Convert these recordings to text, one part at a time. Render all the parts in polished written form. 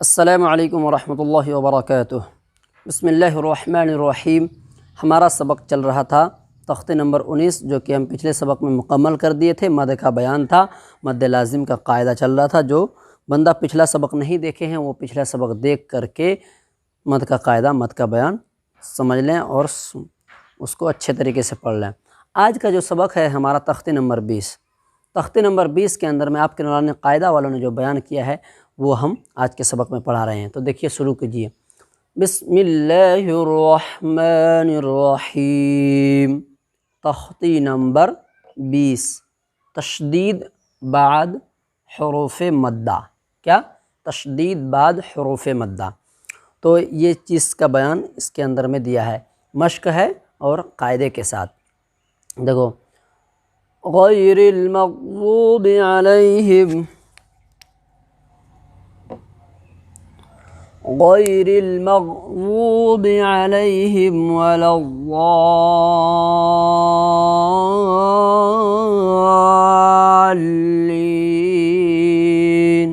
السلام علیکم ورحمۃ اللہ وبرکاتہ۔ بسم اللہ الرحمن الرحیم۔ ہمارا سبق چل رہا تھا تختے نمبر 19، جو کہ ہم پچھلے سبق میں مکمل کر دیے تھے۔ مد کا بیان تھا، مد لازم کا قاعدہ چل رہا تھا۔ جو بندہ پچھلا سبق نہیں دیکھے ہیں وہ پچھلا سبق دیکھ کر کے مد کا قاعدہ، مد کا بیان سمجھ لیں اور اس کو اچھے طریقے سے پڑھ لیں۔ آج کا جو سبق ہے ہمارا تختے نمبر 20۔ تختے نمبر 20 کے اندر میں آپ کے نورانی قاعدہ والوں نے جو بیان کیا ہے وہ ہم آج کے سبق میں پڑھا رہے ہیں۔ تو دیکھیے، شروع کیجیے۔ بسم اللہ الرحمن الرحیم۔ تختی نمبر 20، تشدید بعد حروف مدہ۔ کیا؟ تشدید بعد حروف مدہ۔ تو یہ چیز کا بیان اس کے اندر میں دیا ہے، مشق ہے اور قاعدے کے ساتھ۔ دیکھو، غیر المغضوب علیہم، غیر المغضوب علیہم ولا الضالین۔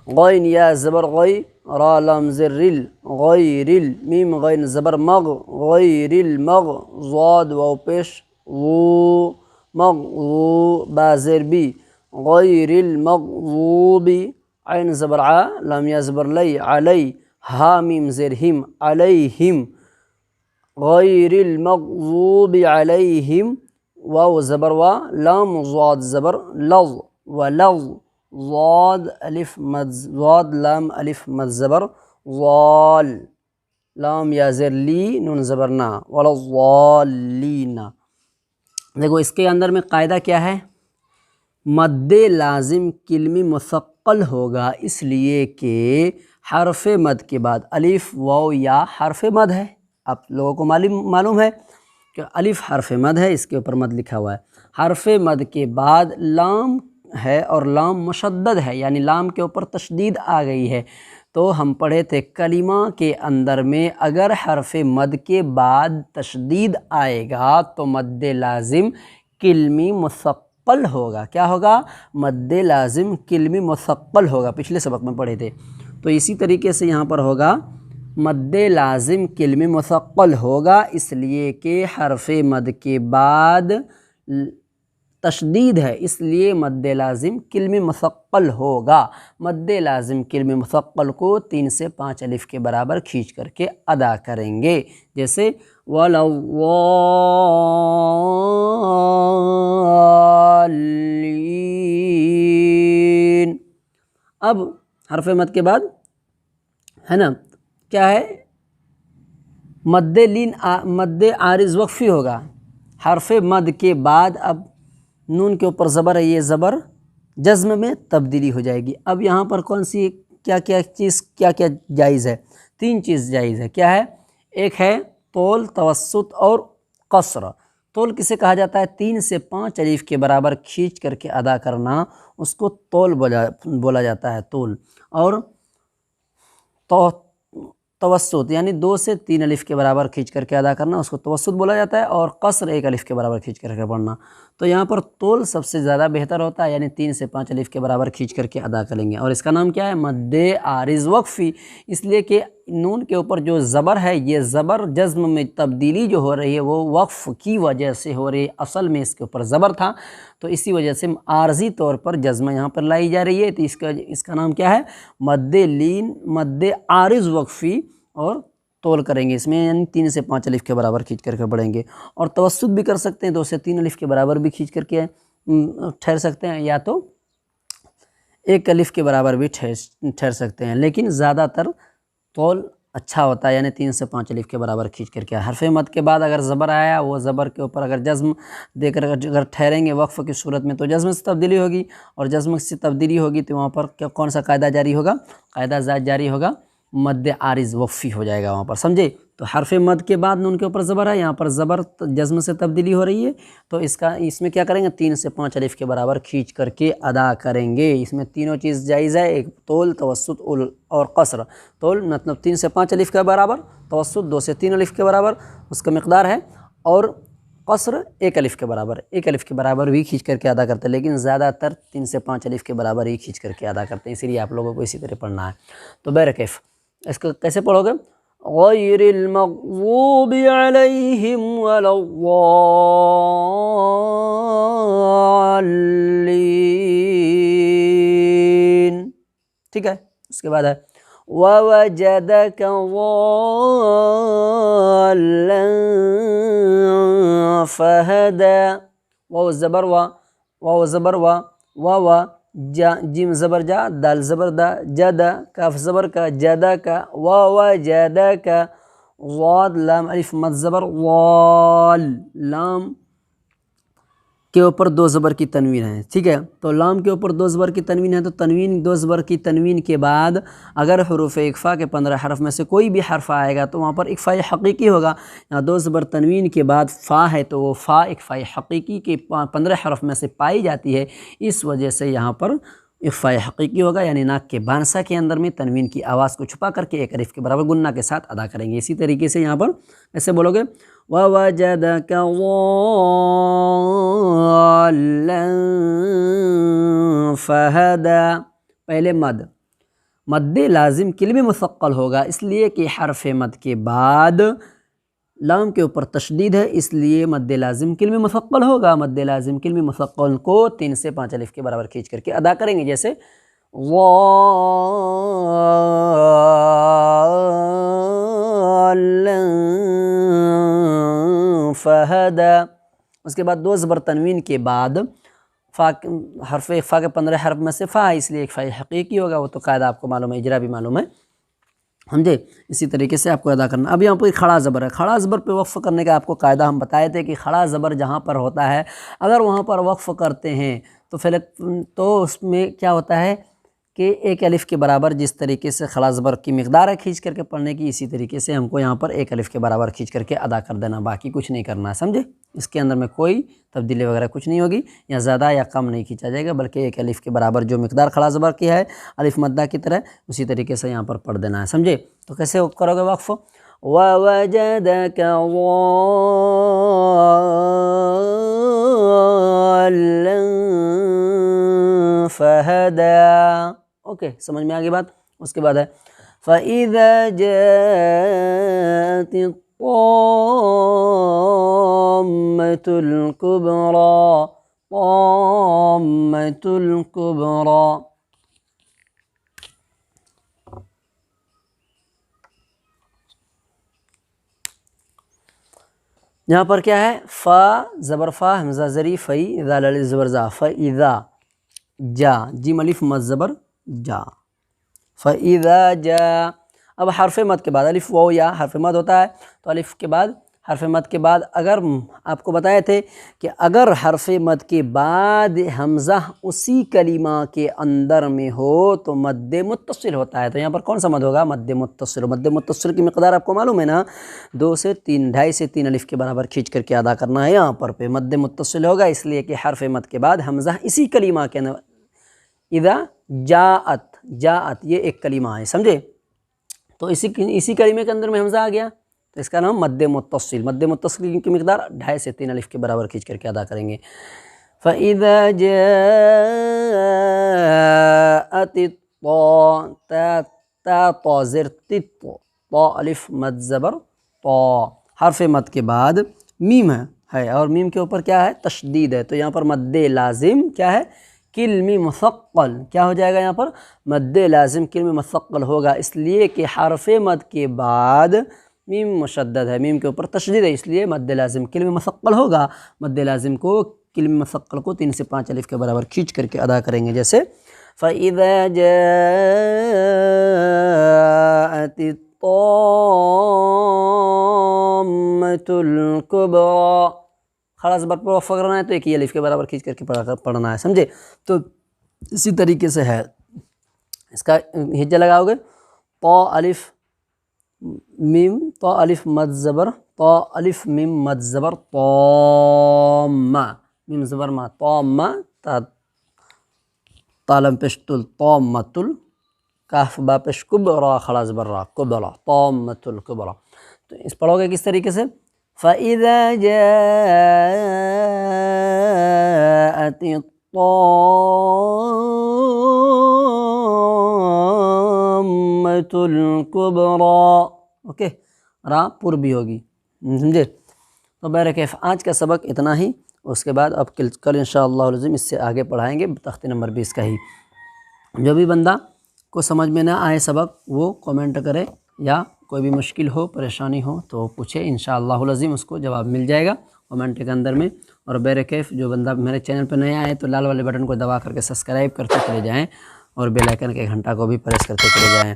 غین یا زبر غی، را لام زر رل، غیر میم غین زبر مغ، غیر المغ، ضاد واو پیش وو، مغضوب با زر بی، غیر المغضوب، عین زبر ع، لام یا زبر لی، علی، ہا میم زر ہم، علیہم، غیر المغضوب علیہم، واو زبر وا، لام ضاد زبر لظ، ولظ، ضاد الف مد، ضاد لام الف مد زبر ضال، لام یا زر لی، نون زبر نا، ولا الضالین۔ دیکھو، اس کے اندر میں قاعدہ کیا ہے؟ مد لازم کلمی مثقل ہوگا، اس لیے کہ حرف مد کے بعد الف واو یا حرف مد ہے۔ آپ لوگوں کو معلوم ہے کہ الف حرف مد ہے، اس کے اوپر مد لکھا ہوا ہے۔ حرف مد کے بعد لام ہے اور لام مشدد ہے، یعنی لام کے اوپر تشدید آ گئی ہے۔ تو ہم پڑھے تھے کلمہ کے اندر میں اگر حرف مد کے بعد تشدید آئے گا تو مد لازم کلمی مثقل ہوگا۔ کیا ہوگا؟ مد لازم کلمی مثقل ہوگا، پچھلے سبق میں پڑھے تھے۔ تو اسی طریقے سے یہاں پر ہوگا مد لازم کلمی مثقل ہوگا، اس لیے کہ حرف مد کے بعد تشدید ہے، اس لیے مد لازم کلمی مثقل ہوگا۔ مد لازم کلمی مثقل کو 3 سے 5 الف کے برابر کھینچ کر کے ادا کریں گے، جیسے وَلَوَّالِّينَ۔ اب حرف مد کے بعد ہے نا کیا ہے؟ مد عارض وقفی ہوگا۔ حرف مد کے بعد اب نون کے اوپر زبر ہے، یہ زبر جزم میں تبدیلی ہو جائے گی۔ اب یہاں پر کون سی کیا جائز ہے؟ 3 چیز جائز ہے۔ کیا ہے؟ ایک ہے طول، توسط اور قصر۔ طول کسے کہا جاتا ہے؟ 3 سے 5 الف کے برابر کھینچ کر کے ادا کرنا، اس کو طول بولا جاتا ہے، طول۔ اور توسط یعنی 2 سے 3 الف کے برابر کھینچ کر کے ادا کرنا، اس کو توسط بولا جاتا ہے۔ اور قصر 1 الف کے برابر کھینچ کر کے پڑھنا۔ تو یہاں پر طول سب سے زیادہ بہتر ہوتا ہے، یعنی 3 سے 5 الف کے برابر کھینچ کر کے ادا کریں گے، اور اس کا نام کیا ہے؟ مد عارض وقفی۔ اس لیے کہ نون کے اوپر جو زبر ہے، یہ زبر جزم میں تبدیلی جو ہو رہی ہے وہ وقف کی وجہ سے ہو رہی ہے، اصل میں اس کے اوپر زبر تھا، تو اسی وجہ سے عارضی طور پر جزم یہاں پر لائی جا رہی ہے۔ تو اس کا نام کیا ہے؟ مد عارض وقفی، اور طول کریں گے اس میں، یعنی 3 سے 5 الف کے برابر کھینچ کر کے پڑھیں گے۔ اور توسط بھی کر سکتے ہیں، 2 سے 3 الف کے برابر بھی کھینچ کر کے ٹھہر سکتے ہیں، یا تو 1 الف کے برابر بھی ٹھہر سکتے ہیں، لیکن زیادہ تر طول اچھا ہوتا ہے، یعنی 3 سے 5 الف کے برابر کھینچ کر کے۔ حرف مد کے بعد اگر زبر آیا، وہ زبر کے اوپر اگر جزم دے کر اگر ٹھہریں گے وقف کی صورت میں تو جزم سے تبدیلی ہوگی، اور جزم سے تبدیلی ہوگی تو وہاں پر کون سا قاعدہ جاری ہوگا؟ قاعدہ ذات جاری ہوگا، مد عارض وقفی ہو جائے گا وہاں پر، سمجھے؟ تو حرف مد کے بعد نون کے اوپر زبر ہے، یہاں پر زبر جزم سے تبدیلی ہو رہی ہے، تو اس میں کیا کریں گے؟ 3 سے 5 الف کے برابر کھینچ کر کے ادا کریں گے۔ اس میں تینوں چیز جائز ہے، ایک طول، توسط اور قصر۔ طول مطلب 3 سے 5 الف کے برابر، توسط 2 سے 3 الف کے برابر اس کا مقدار ہے، اور قصر ایک الف کے برابر، ایک الف کے برابر بھی کھینچ کر کے ادا کرتے ہیں، لیکن زیادہ تر 3 سے 5 الف کے برابر ہی کھینچ کر کے ادا کرتے ہیں، اسی لیے آپ لوگوں کو اسی طرح پڑھنا ہے۔ تو بہرکیف اس کو کیسے پڑھو گے؟ غیر المغضوب علیہم ولا الضالین، ٹھیک ہے؟ اس کے بعد ہے وَوَجَدَكَ ضَالًّا فَهَدَى، واو زبر وا، واو زبر وا، واو جا، جیم زبر جا، دال زبر دا، جدا، کاف زبر کا، جدا کا، وَوَجَدَكَ، ضاد لام الف مد زبر، وال، لام کے اوپر 2 زبر کی تنوین ہے، ٹھیک ہے؟ تو لام کے اوپر 2 زبر کی تنوین ہے، تو تنوین 2 زبر کی تنوین کے بعد اگر حروف اقفا کے 15 حرف میں سے کوئی بھی حرف آئے گا تو وہاں پر اقفا حقیقی ہوگا۔ یہاں 2 زبر تنوین کے بعد فا ہے تو وہ فا اقفا حقیقی کے 15 حرف میں سے پائی جاتی ہے، اس وجہ سے یہاں پر اقفا حقیقی ہوگا، یعنی ناک کے بانسا کے اندر میں تنوین کی آواز کو چھپا کر کے ایک الف کے برابر گنہ کے ساتھ ادا کریں گے۔ اسی طریقے سے یہاں پر ایسے بولو گے وَوَجَدَكَ ضَالًّا فَهَدَى، پہلے مد لازم کلمہ مثقل ہوگا، اس لیے کہ حرف مد کے بعد لام کے اوپر تشدید ہے، اس لیے مد لازم کلمہ مثقل ہوگا۔ مد لازم کلمہ مثقل کو 3 سے 5 الف کے برابر کھینچ کر کے ادا کریں گے، جیسے ضَالًّا فَهَدَى، اس کے بعد 2 زبر تنوین کے بعد حرف اقفا کے 15 حرف میں سے فا ہے، اس لیے اقفا حقیقی ہوگا، وہ تو قاعدہ آپ کو معلوم ہے، اجرا بھی معلوم ہے، سمجھے؟ اسی طریقے سے آپ کو ادا کرنا۔ اب یہاں پر کھڑا زبر ہے، کھڑا زبر پہ وقف کرنے کا آپ کو قاعدہ ہم بتائے تھے کہ کھڑا زبر جہاں پر ہوتا ہے اگر وہاں پر وقف کرتے ہیں تو اس میں کیا ہوتا ہے کہ ایک الف کے برابر جس طریقے سے کھڑا زبر کی مقدار ہے کھینچ کر کے پڑھنے کی، اسی طریقے سے ہم کو یہاں پر ایک الف کے برابر کھینچ کر کے ادا کر دینا، باقی کچھ نہیں کرنا ہے، سمجھے؟ اس کے اندر میں کوئی تبدیلی وغیرہ کچھ نہیں ہوگی، یا زیادہ یا کم نہیں کھینچا جائے گا، بلکہ ایک الف کے برابر جو مقدار کھڑا زبر کی ہے الف مدہ کی طرح اسی طریقے سے یہاں پر پڑھ دینا ہے، سمجھے؟ تو کیسے کرو گے وقف؟ وَوَجَدَكَ ضَالًّا فَهَدَى، اوکے، سمجھ میں آگے بات؟ اس کے بعد ہے فَإِذَا جَاءَتِ الطَّامَّةُ الْكُبْرَى، طَامَّةُ الْكُبْرَى، یہاں پر کیا ہے؟ فا زبر فا، حمزہ زری، فئی، ذال الف زبر زا، فَإِذَا جا، جیم الف مد زبر جا، فَإِذَا جا۔ اب حرف مد کے بعد الف واو یا حرف مد ہوتا ہے، تو الف کے بعد حرف مد کے بعد اگر آپ کو بتائے تھے کہ اگر حرف مد کے بعد حمزہ اسی کلمہ کے اندر میں ہو تو مد متصل ہوتا ہے، تو یہاں پر کون سا مد ہوگا؟ مد متصل۔ مد متصل کی مقدار آپ کو معلوم ہے نا، 2 سے 3، 2.5 سے 3 الف کے برابر کھینچ کر کے ادا کرنا ہے، یہاں پر پہ مد متصل ہوگا، اس لیے کہ حرف مد کے بعد حمزہ اسی کلمہ کے اندر، اذا جاءت، جاءت یہ ایک کلمہ ہے، سمجھے؟ تو اسی کلمے کے اندر میں حمزہ آ گیا تو اس کا نام مد متصل۔ مد متصل کی مقدار 2.5 سے 3 الف کے برابر کھینچ کر کے ادا کریں گے۔ فَإِذَا جَاءَتِ الطَّاء، تا طا زر تت، طا الف مد زبر طا، حرف مد کے بعد میم ہے اور میم کے اوپر کیا ہے؟ تشدید ہے، تو یہاں پر مد لازم کیا ہے؟ کلمی مثقل، کیا ہو جائے گا یہاں پر؟ مد لازم کلمی مثقل ہوگا، اس لیے کہ حرف مد کے بعد میم مشدد ہے، میم کے اوپر تشدید ہے، اس لیے مد لازم کلمی مثقل ہوگا۔ مد لازم کو کلمی مثقل کو 3 سے 5 الف کے برابر کھینچ کر کے ادا کریں گے، جیسے فَإِذَا جَاءَتِ الطَّامَّةُ الْكُبْرَى، کھڑا زبر پر وقف کرنا ہے تو ایک ہی الف کے برابر کھینچ کر کے پڑھنا ہے، سمجھے؟ تو اسی طریقے سے ہے، اس کا ہجہ لگاؤ گے، طا الف میم، طا الف مد زبر، طا الف میم مد زبر، طامہ، میم زبر ما، طامہ، تالم پیش تل، طامۃ ال، کاف با پیش کبرا، کھڑا زبر را، کبرا، طامۃ الکبرا۔ تو اس پڑھو گے کس طریقے سے؟ فَإِذَا جَاءَتِ الطَّامَّةُ الْكُبْرَى، اوکے، را پر بھی ہوگی، سمجھے؟ تو بہرکیف آج کا سبق اتنا ہی، اس کے بعد اب کل انشاءاللہ العظیم اس سے آگے پڑھائیں گے تختی نمبر 20 کا ہی۔ جو بھی بندہ کو سمجھ میں نہ آئے سبق وہ کومنٹ کرے، یا کوئی بھی مشکل ہو پریشانی ہو تو پوچھے، انشاءاللہ العظیم اس کو جواب مل جائے گا کومنٹ کے اندر میں۔ اور بہرکیف جو بندہ میرے چینل پہ نیا آئے تو لال والے بٹن کو دبا کر کے سبسکرائب کرتے چلے جائیں، اور بیل آئیکن کے گھنٹہ کو بھی پریس کرتے چلے جائیں۔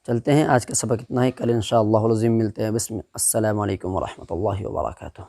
چلتے ہیں، آج کا سبق اتنا ہی، کل انشاءاللہ العظیم ملتے ہیں۔ السلام علیکم ورحمۃ اللہ وبرکاتہ۔